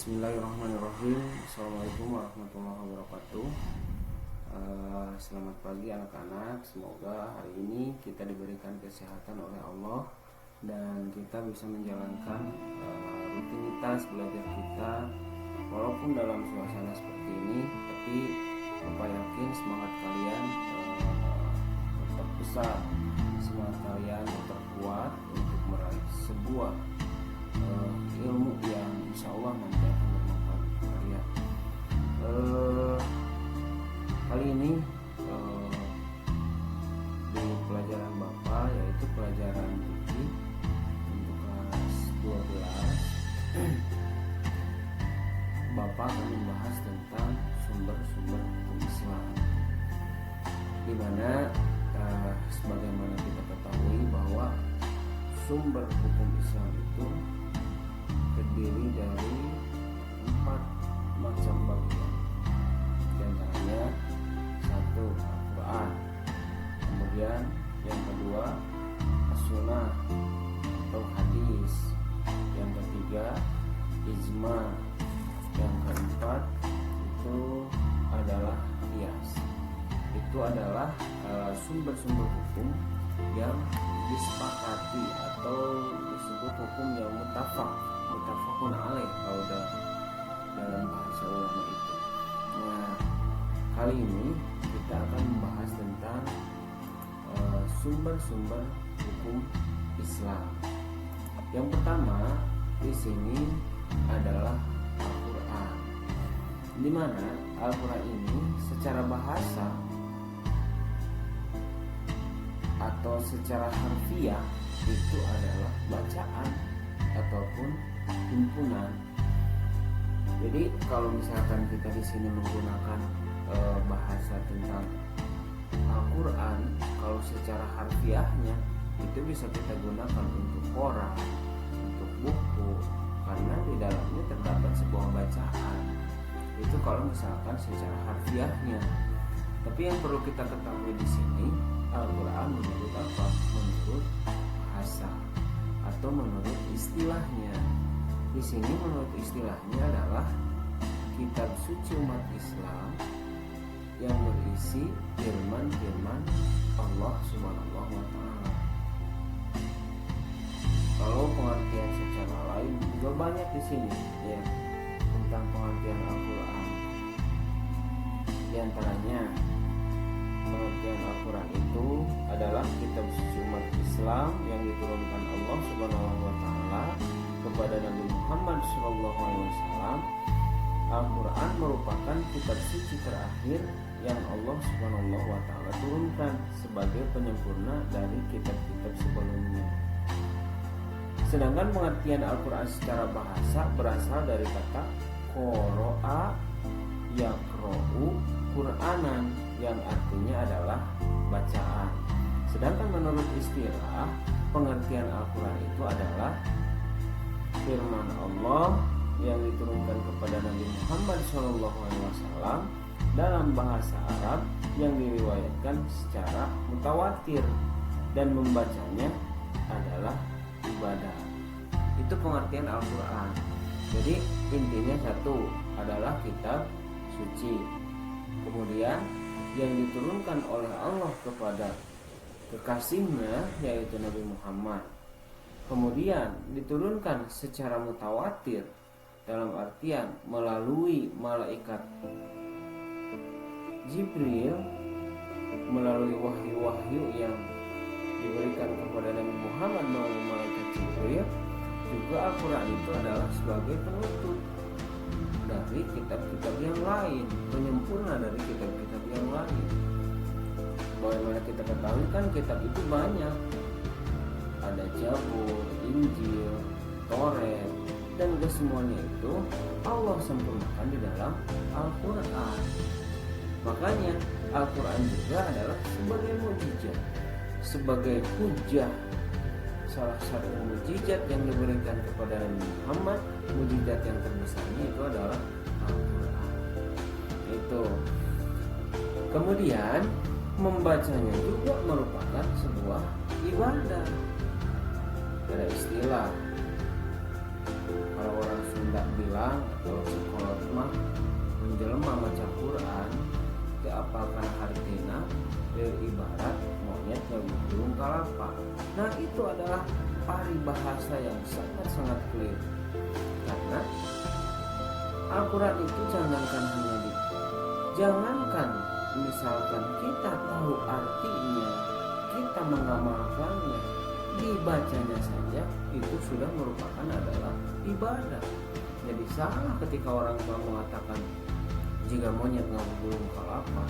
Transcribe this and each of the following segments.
Bismillahirrahmanirrahim. Assalamualaikum warahmatullahi wabarakatuh. Selamat pagi anak-anak. Semoga hari ini kita diberikan kesehatan oleh Allah dan kita bisa menjalankan rutinitas belajar kita walaupun dalam suasana seperti ini. Tapi Bapak yakin semangat kalian tetap besar, semangat kalian tetap kuat untuk meraih sebuah ilmu yang insya Allah nanti akan bermanfaat untuk kalian. Kali ini di pelajaran Bapak, yaitu pelajaran fikih untuk kelas 12, Bapak akan membahas tentang sumber-sumber hukum Islam, di mana sebagaimana kita ketahui bahwa sumber hukum Islam itu terdiri dari 4 macam bagian. Di antaranya 1. Al-Quran, kemudian yang kedua As-Sunnah atau hadis, yang ketiga ijma, yang keempat itu adalah qiyas. Itu adalah sumber-sumber hukum yang disepakati atau disebut hukum yang mutafaqun alaih kalau dalam bahasa ulama itu. Nah, kali ini kita akan membahas tentang sumber-sumber hukum Islam. Yang pertama di sini adalah Al-Quran, di mana Al-Quran ini secara bahasa atau secara harfiah itu adalah bacaan ataupun himpunan. Jadi kalau misalkan kita di sini menggunakan bahasa tentang Al-Quran, kalau secara harfiahnya itu bisa kita gunakan untuk koran, untuk buku, karena di dalamnya terdapat sebuah bacaan. Itu kalau misalkan secara harfiahnya. Tapi yang perlu kita ketahui di sini, Al-Quran menurut apa? Menurut bahasa atau menurut istilahnya. Di sini menurut istilahnya adalah kitab suci umat Islam yang berisi firman-firman Allah Subhanahu wa Ta'ala. Kalau pengertian secara lain juga banyak di sini ya tentang pengertian Al-Quran. Di antaranya pengertian Al-Quran itu adalah kitab suci umat Islam yang diturunkan Allah Subhanahu wa Ta'ala kepada Nabi Muhammad SAW. Al-Quran merupakan kitab suci terakhir yang Allah Subhanahu wa Ta'ala turunkan sebagai penyempurna dari kitab-kitab sebelumnya. Sedangkan pengertian Al-Quran secara bahasa berasal dari kata qoro'a yaqra'u Qur'anan, yang artinya adalah bacaan. Sedangkan menurut istilah, pengertian Al-Quran itu adalah firman Allah yang diturunkan kepada Nabi Muhammad SAW dalam bahasa Arab yang diriwayatkan secara mutawatir dan membacanya adalah ibadah. Itu pengertian Al-Quran. Jadi intinya satu adalah kitab suci, kemudian yang diturunkan oleh Allah kepada kekasihnya yaitu Nabi Muhammad, kemudian diturunkan secara mutawatir dalam artian melalui malaikat Jibril, melalui wahyu-wahyu yang diberikan kepada Nabi Muhammad melalui malaikat Jibril. Juga Al-Quran itu adalah sebagai penutup dari kitab-kitab yang lain, penyempurna dari kitab-kitab yang lain. Bagaimana kita ketahui kan kitab itu banyak, ada Zabur, Injil, Taurat, dan kesemuanya itu Allah sempurnakan di dalam Al-Quran. Makanya Al-Quran juga adalah sebagai mukjizat, sebagai hujjah, salah satu mukjizat yang diberikan kepada Nabi Muhammad. Mukjizat yang terbesarnya itu adalah Al-Quran. Itu. Kemudian membacanya juga merupakan sebuah ibadah. Ada istilah kalau orang Sunda bilang orang atau sekolah mah menjelma maca Quran teu apalkan hartina ibarat monyet ngagugulung kalapa. Nah itu adalah paribahasa yang sangat keliru, karena Al-Quran itu jangankan misalkan kita tahu artinya, kita mengamalkannya, dibacanya saja itu sudah merupakan adalah ibadah. Jadi salah ketika orang tua mengatakan jika monyet ngagugulung kalapa.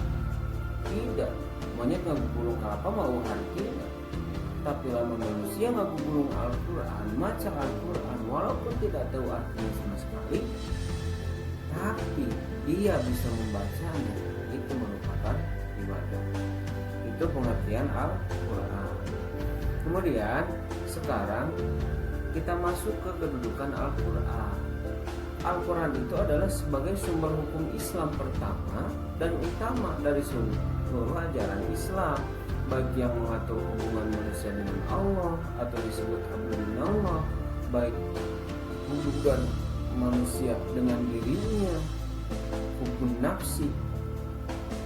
Tidak, monyet ngagugulung kalapa mau hartina. Tapi lama manusia ngagugulung Al-Quran, maca Al-Quran walaupun tidak tahu artinya sama sekali, tapi dia bisa membacanya, itu merupakan ibadah. Itu pengertian Al-Quran. Kemudian sekarang kita masuk ke kedudukan Al-Quran. Al-Quran itu adalah sebagai sumber hukum Islam pertama dan utama dari seluruh ajaran Islam, baik yang mengatur hubungan manusia dengan Allah atau disebut hablum minallah, baik hubungan manusia dengan dirinya, hukum nafsi,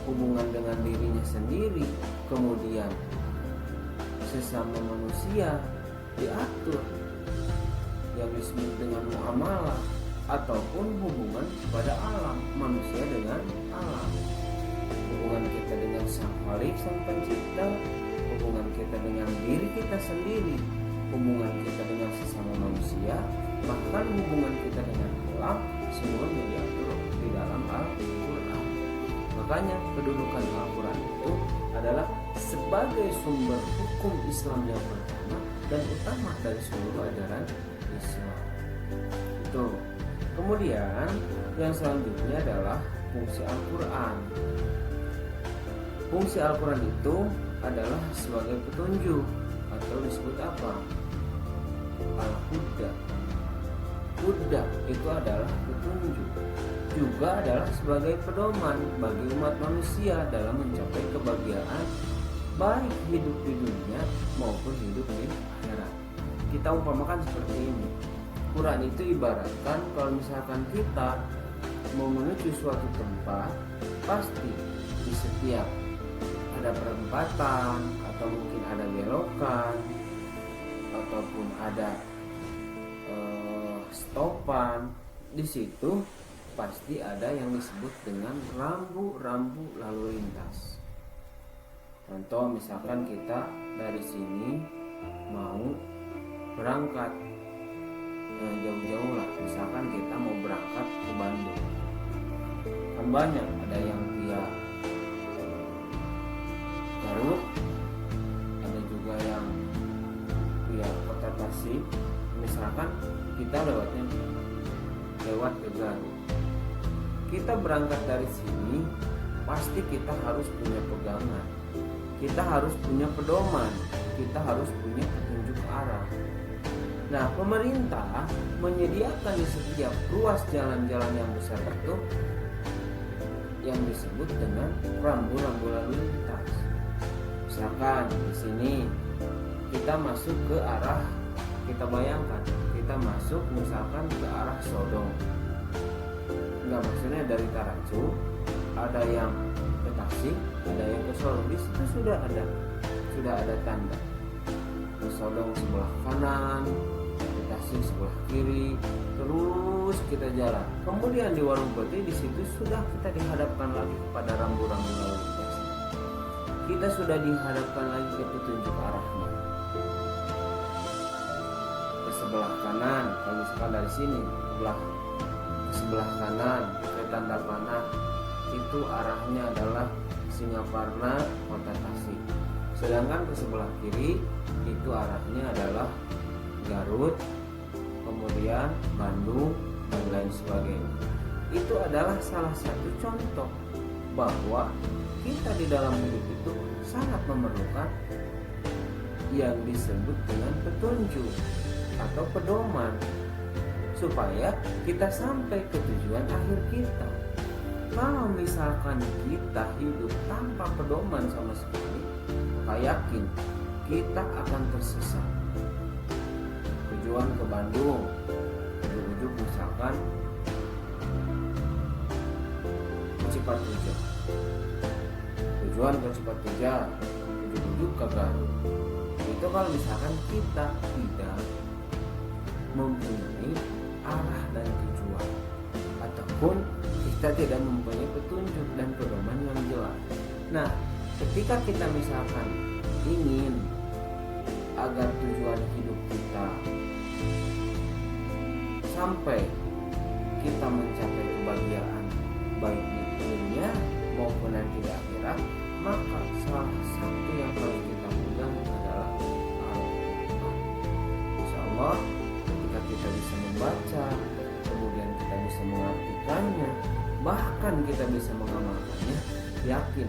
hubungan dengan dirinya sendiri, kemudian sesama manusia diatur yang disebut dengan muamalah, ataupun hubungan kepada alam, manusia dengan alam, hubungan kita dengan sang Khalik, sang pencipta, hubungan kita dengan diri kita sendiri, hubungan kita dengan sesama manusia, bahkan hubungan kita dengan alam, semuanya diatur di dalam Al-Quran. Makanya kedudukan Al-Quran itu adalah sebagai sumber hukum Islam yang pertama dan utama dari seluruh ajaran Islam. Itu. Kemudian yang selanjutnya adalah fungsi Al-Quran. Fungsi Al-Quran itu adalah sebagai petunjuk atau disebut apa? Al-Huda. Huda itu adalah petunjuk, juga adalah sebagai pedoman bagi umat manusia dalam mencapai kebahagiaan baik hidup di dunia maupun hidup di akhirat. Kita umpamakan seperti ini. Quran itu ibaratkan kalau misalkan kita mau menuju suatu tempat, pasti di setiap ada perempatan atau mungkin ada belokan ataupun ada stopan, di situ pasti ada yang disebut dengan rambu-rambu lalu lintas. Contoh misalkan kita dari sini mau berangkat jauh-jauh lah, misalkan kita mau berangkat ke Bandung, kan banyak, ada yang via Garut, ada juga yang via Kota Tasik. Misalkan kita lewat ke Garut, kita berangkat dari sini pasti kita harus punya pegangan, kita harus punya pedoman, kita harus punya petunjuk arah. Nah, pemerintah menyediakan di setiap ruas jalan-jalan yang besar itu yang disebut dengan rambu-rambu lalu lintas. Misalkan di sini kita masuk ke arah, kita bayangkan kita masuk misalkan ke arah Sodong. Enggak, maksudnya dari Taracu ada yang ke Tasik, ada yang ke Sodong. Di situ sudah ada tanda. Ke Sodong sebelah kanan, Tasik sebelah kiri, terus kita jalan. Kemudian di Warung Putih di situ sudah kita dihadapkan lagi kepada rambu-rambu lalu lintas. Kita sudah dihadapkan lagi ke petunjuk arahnya. Ke sebelah kanan, kalau misalkan dari sini ke sebelah kanan ke tanda panah itu arahnya adalah Singaparna, Kota Tasik. Sedangkan ke sebelah kiri itu arahnya adalah Garut, kemudian Bandung, dan lain sebagainya. Itu adalah salah satu contoh bahwa kita di dalam hidup itu sangat memerlukan yang disebut dengan petunjuk atau pedoman supaya kita sampai ke tujuan akhir kita. Kalau misalkan kita hidup tanpa pedoman sama sekali, saya yakin kita akan tersesat. Tujuan ke Bandung, ujung-ujung misalkan cepat tujuan. Tujuan ke cepat tujuan, ujuk-ujuk ke Garut. Itu kalau misalkan kita tidak mempunyai arah dan tujuan, ataupun kita tidak mempunyai petunjuk dan pedoman yang jelas. Nah, ketika kita misalkan ingin agar tujuan hidup kita sampai kita mencapai kebahagiaan baik di dunia maupun nanti di akhirat, maka salah satu yang harus kita pegang adalah Al-Quran. Insya Allah ketika kita bisa membaca, kemudian kita bisa mengartikannya, bahkan kita bisa mengamalkannya, yakin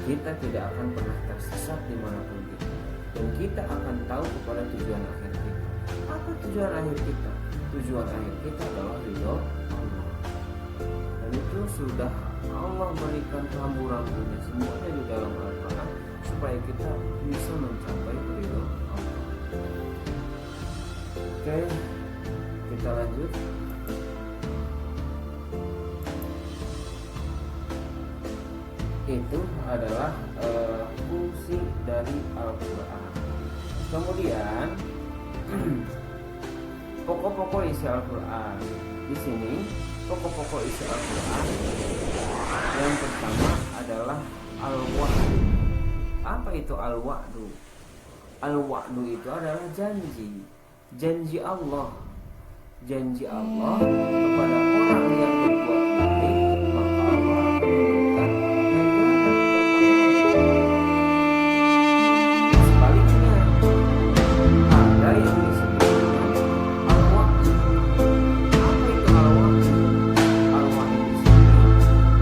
kita tidak akan pernah tersesat dimanapun kita, dan kita akan tahu kepada tujuan akhir kita. Apa tujuan akhir kita? Tujuan akhir kita adalah ridho Allah, dan itu sudah Allah berikan rambu-rambunya semuanya di dalam Al-Quran supaya kita bisa mencapai ridho Allah. Oke, kita lanjut. Itu adalah fungsi dari Al-Quran. Kemudian pokok-pokok isi Al-Quran. Di sini pokok-pokok isi Al-Quran yang pertama adalah Al-Wa'du. Apa itu Al-Wa'du? Al-Wa'du itu adalah janji. Janji Allah. Janji Allah kepada orang yang berbuat baik, maka Allah akan memberikan ganjaran. Sebaliknya, ada yang disebut Al-Wa'id. Apa itu Al-Wa'id? Al-Wa'id di sini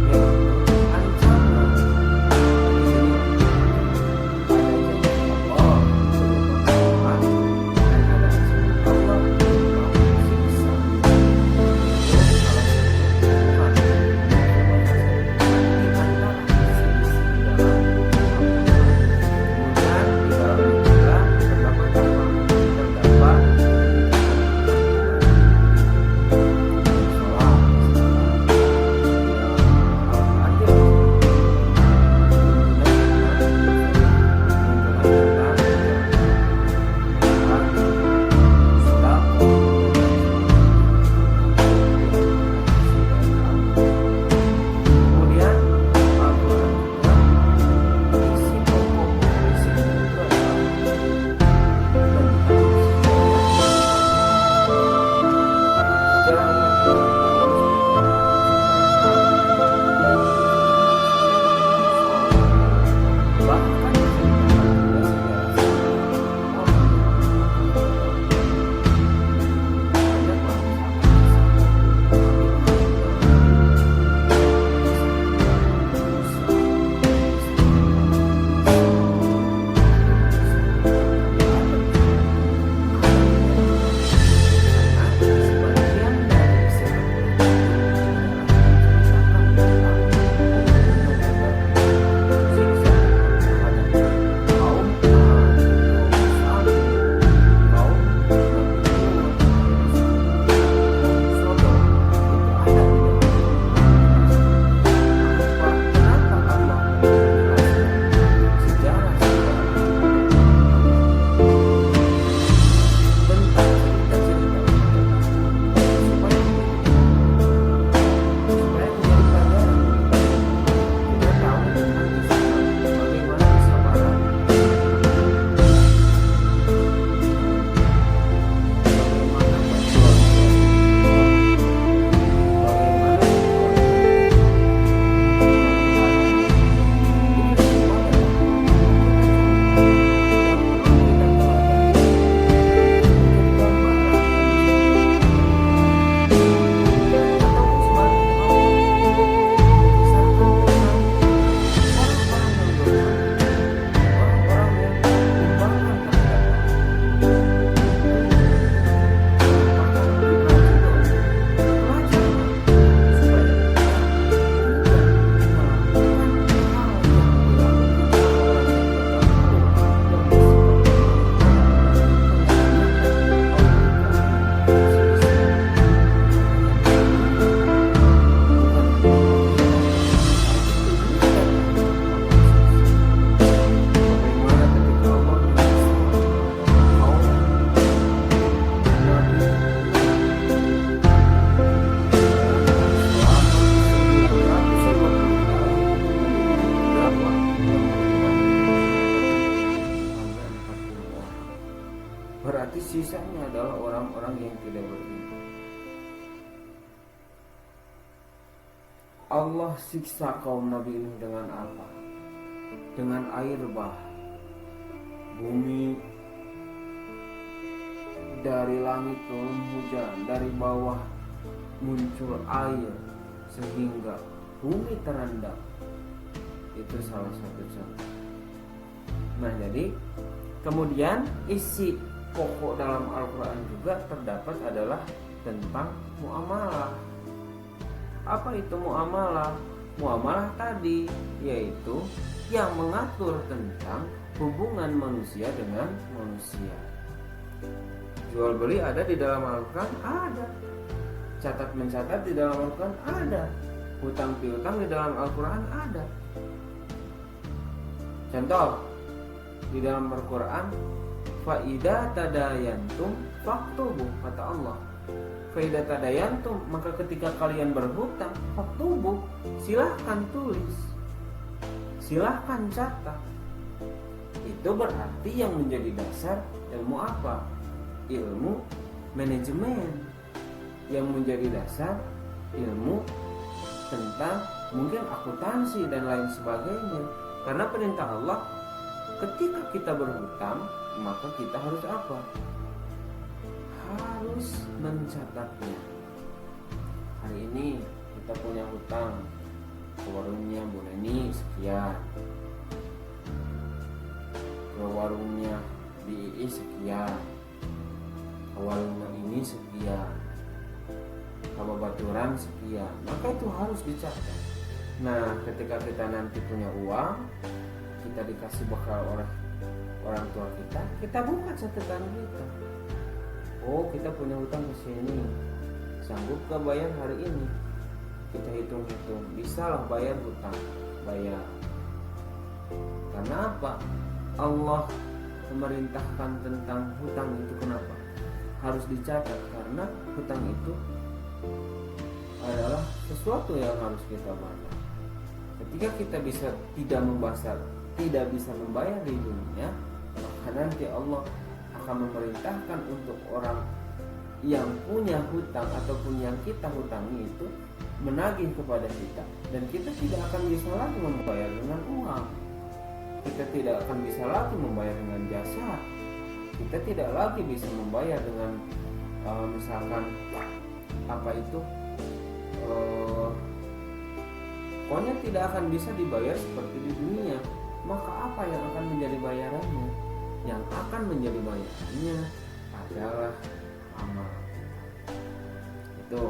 yaitu ancaman. Di sini ada janji Allah berupa rahmat, dan ada ancaman Allah berupa siksa. Allah siksa kaum Nabi Nuh dengan apa? Dengan air bah. Bumi dari langit turun hujan, dari bawah muncul air sehingga bumi terendam. Itu salah satu contoh. Nah, jadi kemudian isi pokok dalam Al-Quran juga terdapat adalah tentang muamalah. Apa itu muamalah? Muamalah tadi yaitu yang mengatur tentang hubungan manusia dengan manusia. Jual beli ada di dalam Al-Quran? Ada. Catat mencatat di dalam Al-Quran? Ada. Hutang piutang di dalam Al-Quran? Ada. Contoh, di dalam Al-Quran, Fa'idha tadayantum faktubu, kata Allah. Fa'idha tadayantum, maka ketika kalian berhutang, faktubu, silahkan tulis, silahkan catat. Itu berarti yang menjadi dasar ilmu apa? Ilmu manajemen. Yang menjadi dasar ilmu tentang mungkin akuntansi dan lain sebagainya. Karena perintah Allah, ketika kita berhutang, maka kita harus apa? Harus mencatatnya. Hari ini kita punya hutang ke warungnya Bu Neni sekian, ke warungnya BI sekian, ke warungnya ini sekian, ke Babaturan sekian. Maka itu harus dicatat. Nah, ketika kita nanti punya uang, kita dikasih bekal oleh orang tua kita buka catatan kita. Oh, kita punya hutang ke sini, sanggup ke bayar hari ini? Kita hitung-hitung, bisa lah bayar hutang, bayar. Karena apa? Allah memerintahkan tentang hutang itu. Kenapa? Harus dicatat, karena hutang itu adalah sesuatu yang harus kita bayar. Ketika kita tidak bisa membayar di dunia, maka nanti Allah akan memerintahkan untuk orang yang punya hutang ataupun yang kita hutangi itu menagih kepada kita, dan kita tidak akan bisa lagi membayar dengan uang, kita tidak akan bisa lagi membayar dengan jasa, kita tidak lagi bisa membayar dengan misalkan apa itu pokoknya tidak akan bisa dibayar seperti di dunia. Maka apa yang akan menjadi bayarannya? Yang akan menjadi bayarannya adalah amal. Itu.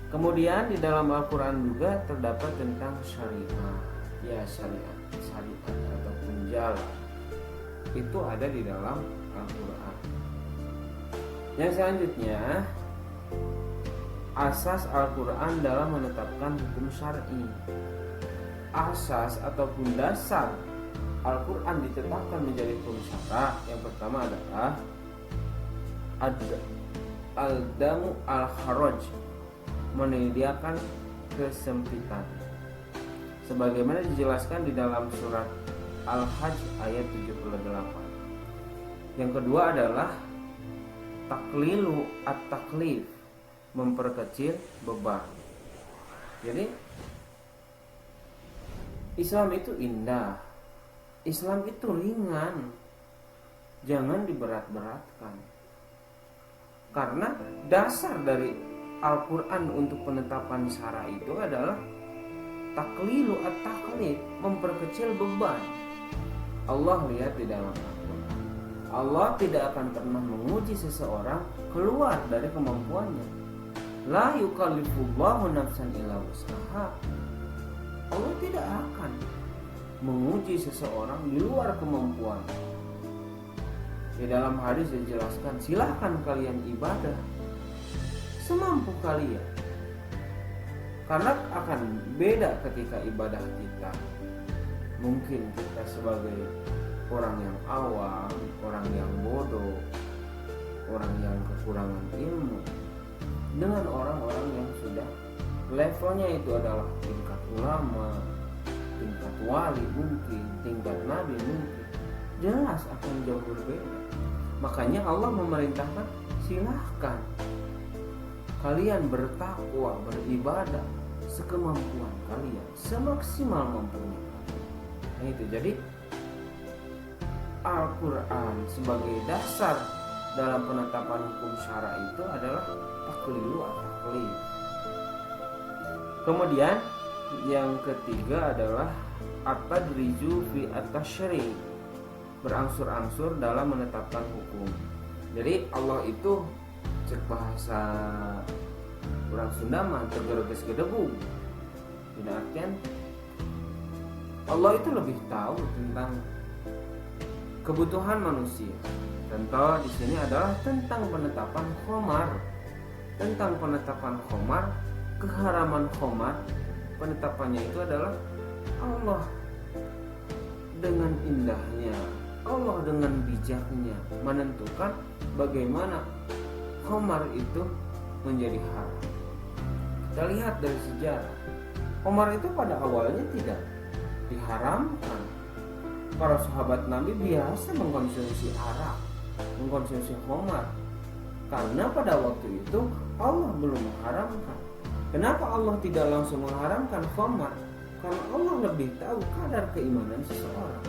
Kemudian di dalam Al-Quran juga terdapat tentang syariat. Ya, syariat ataupun jalan. Itu ada di dalam Al-Quran. Yang selanjutnya, asas Al-Quran dalam menetapkan hukum syar'i. Asas ataupun dasar Al-Quran ditetapkan menjadi hukum syara'. Yang pertama adalah al-damu al-kharaj, menyediakan kesempitan, sebagaimana dijelaskan di dalam surat Al-Hajj ayat 78. Yang kedua adalah taklilu at-taklif, memperkecil beban. Jadi Islam itu indah, Islam itu ringan, jangan diberat-beratkan. Karena dasar dari Al-Quran untuk penetapan syara itu adalah taklilu at-taklif, memperkecil beban. Allah lihat di dalam Al-Quran, Allah tidak akan pernah menguji seseorang keluar dari kemampuannya. La yukallifullahu nafsan illa wus'aha. Allah tidak akan menguji seseorang di luar kemampuan. Di dalam hadis dijelaskan, silahkan kalian ibadah semampu kalian. Karena akan beda ketika ibadah kita. Mungkin kita sebagai orang yang awam, orang yang bodoh, orang yang kekurangan ilmu, dengan orang-orang yang sudah levelnya itu adalah tingkat ulama, tingkat wali mungkin, tingkat nabi mungkin, jelas akan jauh berbeda. Makanya Allah memerintahkan, silahkan kalian bertakwa, beribadah sekemampuan kalian, semaksimal mampunya. Nah itu, jadi Al-Quran sebagai dasar dalam penetapan hukum syara itu adalah taklilu atau taklif. Kemudian yang ketiga adalah at-tadriju fi at-tasyri', berangsur-angsur dalam menetapkan hukum. Jadi Allah itu cek bahasa orang Sunda mah tegereges gedebug. Tidak artian Allah itu lebih tahu tentang kebutuhan manusia. Contoh di sini adalah tentang penetapan khamar. Tentang penetapan khamar, keharaman khamar, penetapannya itu adalah Allah dengan indahnya, Allah dengan bijaknya menentukan bagaimana khamar itu menjadi haram. Kita lihat dari sejarah, khamar itu pada awalnya tidak diharamkan. Para sahabat Nabi biasa mengkonsumsi arak, mengkonsumsi khamar, karena pada waktu itu Allah belum mengharamkan. Kenapa Allah tidak langsung mengharamkan khamar? Karena Allah lebih tahu kadar keimanan seseorang,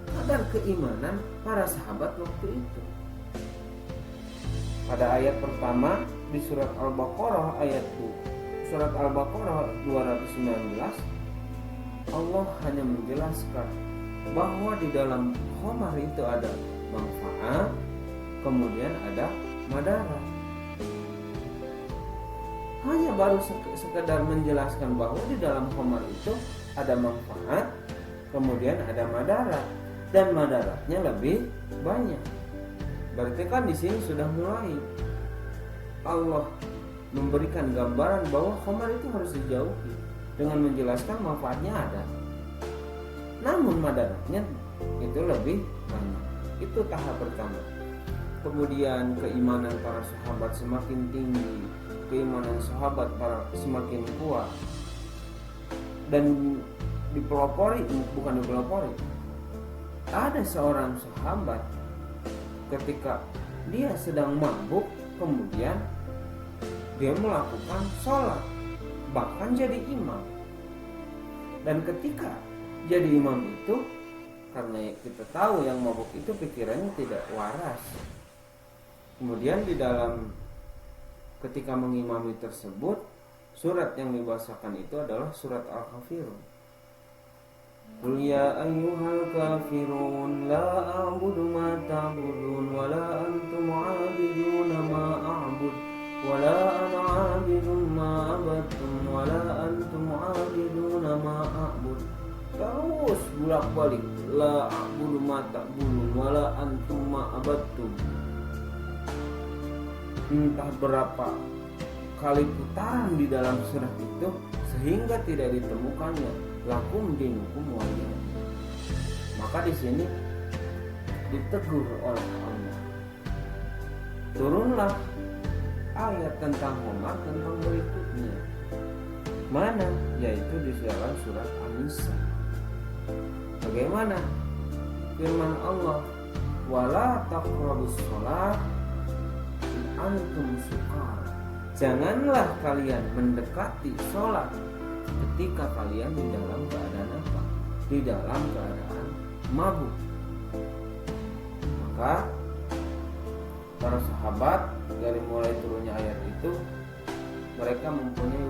kadar keimanan para sahabat waktu itu. Pada ayat pertama di surat Al-Baqarah surat Al-Baqarah 219, Allah hanya menjelaskan bahwa di dalam khamar itu ada manfaat, kemudian ada madarat. Hanya baru sekedar menjelaskan bahwa di dalam khamar itu ada manfaat, kemudian ada madarat, dan madaratnya lebih banyak. Berarti kan di sini sudah mulai Allah memberikan gambaran bahwa khamar itu harus dijauhi dengan menjelaskan manfaatnya ada, namun madaratnya itu lebih banyak. Itu tahap pertama. Kemudian keimanan para sahabat semakin tinggi, keimanan sahabat para semakin kuat, dan bukan dipelopori. Ada seorang sahabat ketika dia sedang mabuk, kemudian dia melakukan sholat, bahkan jadi imam. Dan ketika jadi imam itu, karena kita tahu yang mabuk itu pikirannya tidak waras, kemudian di dalam ketika mengimami tersebut, surat yang dibacakan itu adalah surat Al-Kafirun. Qul ya ayyuhal kafirun la a'budu ma ta'budun wa la antum 'abidun ma a'bud wa la ana 'abidun ma abattum wa la antum 'abidun ma a'bud. Terus bolak-balik, la a'budu ma ta'budun wa la antum ma abattum. Entah berapa kali putaran di dalam surat itu sehingga tidak ditemukannya lakum dinukum waliya. Maka di sini ditegur oleh Allah. Turunlah ayat tentang khamar tentang berikutnya. Mana? Yaitu di dalam surat An-Nisa. Bagaimana? Firman Allah, wala taqrabus shalah antum sukar. Janganlah kalian mendekati sholat ketika kalian di dalam keadaan apa? Di dalam keadaan mabuk. Maka para sahabat dari mulai turunnya ayat itu, mereka mempunyai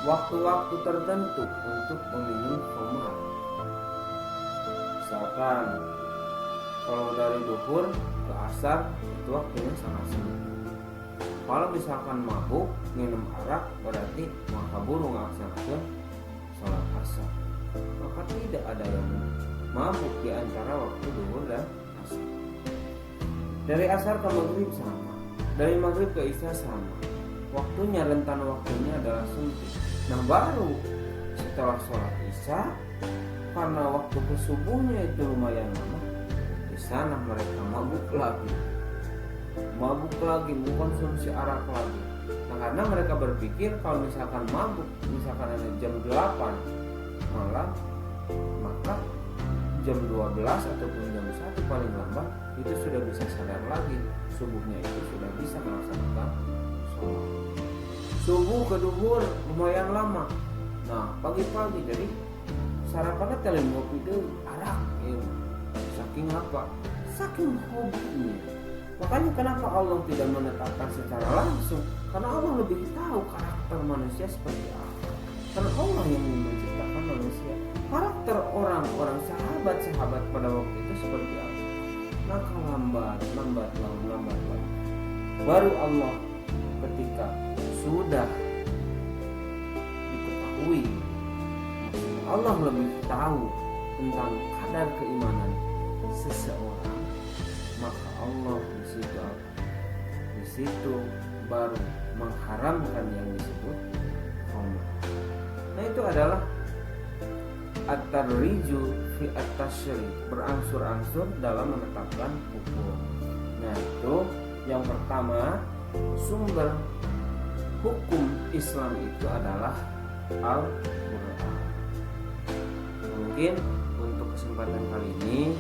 waktu-waktu tertentu untuk meminum khamar. Misalkan kalau dari duhur ke asar itu waktunya sangat singkat. Kalau misalkan mabuk minum arak, berarti maka buru melaksanakan sholat asar. Maka tidak ada yang mabuk di antara waktu duhur dan asar. Dari asar ke maghrib sama, dari maghrib ke isya sama. Waktunya, rentan waktunya adalah sempit. Nah baru setelah sholat isya, karena waktu ke subuhnya itu lumayan lama, di sana mereka mabuk lagi, mengkonsumsi arak lagi. Nah karena mereka berpikir kalau misalkan mabuk, misalkan ada jam 8 malam, maka jam 12 ataupun jam 1 paling lambat itu sudah bisa sadar lagi, subuhnya itu sudah bisa melaksanakan sholat. subuh ke duhur lumayan lama. Nah pagi-pagi jadi sarapannya telen ngopi deh arak ya. Saking apa? Saking hobinya. Makanya kenapa Allah tidak menetapkan secara langsung? Karena Allah lebih tahu karakter manusia seperti apa. Karena Allah yang menciptakan manusia. Karakter orang-orang sahabat-sahabat pada waktu itu seperti apa? Maka lambat. Baru Allah ketika sudah diketahui, Allah lebih tahu tentang kadar keimanan seseorang, maka Allah di situ baru mengharamkan yang disebut khamr. Nah itu adalah at-tarriju fi at-tasyri', berangsur-angsur dalam menetapkan hukum. Nah itu yang pertama, sumber hukum Islam itu adalah Al-Quran. Mungkin untuk kesempatan kali ini,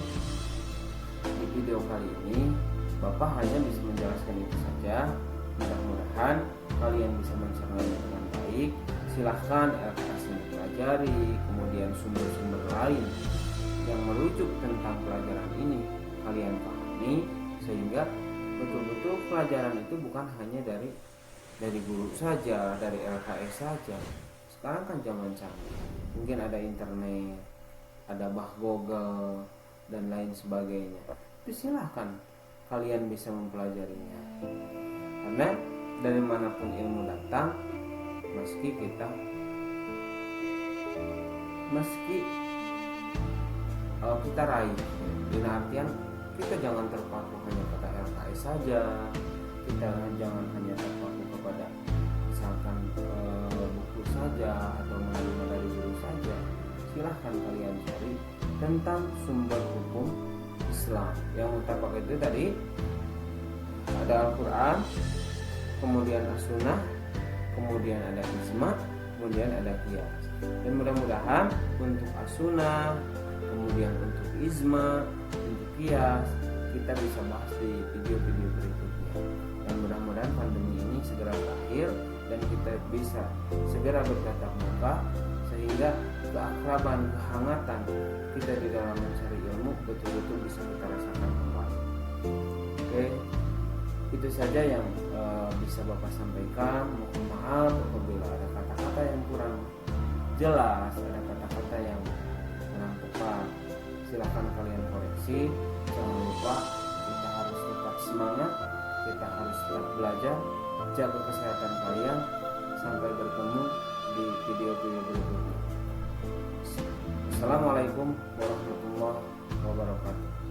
di video kali ini Bapak hanya bisa menjelaskan itu saja. Mudah-mudahan kalian bisa mencernanya dengan baik. Silahkan LKS-nya dipelajari, kemudian sumber-sumber lain yang merujuk tentang pelajaran ini kalian pahami, sehingga betul-betul pelajaran itu bukan hanya dari guru saja, dari LKS saja. Sekarang kan zaman canggih, mungkin ada internet, ada Google dan lain sebagainya. Itu silahkan kalian bisa mempelajarinya. Karena dari manapun ilmu datang, meski kita raih, dengan artian kita jangan terpaku hanya pada LKS saja, kita jangan hanya terpaku kepada misalkan buku saja atau menerima dari guru saja. Silahkan kalian cari tentang sumber hukum Islam. Yang mutabakat itu tadi ada Al-Quran, kemudian As-Sunnah, kemudian ada Ijma', kemudian ada Qiyas. Dan mudah-mudahan untuk As-Sunnah, kemudian untuk Ijma', untuk Qiyas kita bisa bahas di video-video berikutnya. Dan mudah-mudahan pandemi ini segera berakhir dan kita bisa segera bertatap muka, sehingga keakraban, kehangatan kita di dalam mencari ilmu betul-betul bisa kita rasakan kembali. Oke, itu saja yang bisa Bapak sampaikan. Mohon maaf apabila ada kata-kata yang kurang jelas, ada kata-kata yang kurang tepat. Silahkan kalian koreksi. Jangan lupa kita harus tetap semangat, kita harus tetap belajar, jaga kesehatan kalian. Sampai bertemu di video-video berikutnya. Assalamualaikum warahmatullahi wabarakatuh.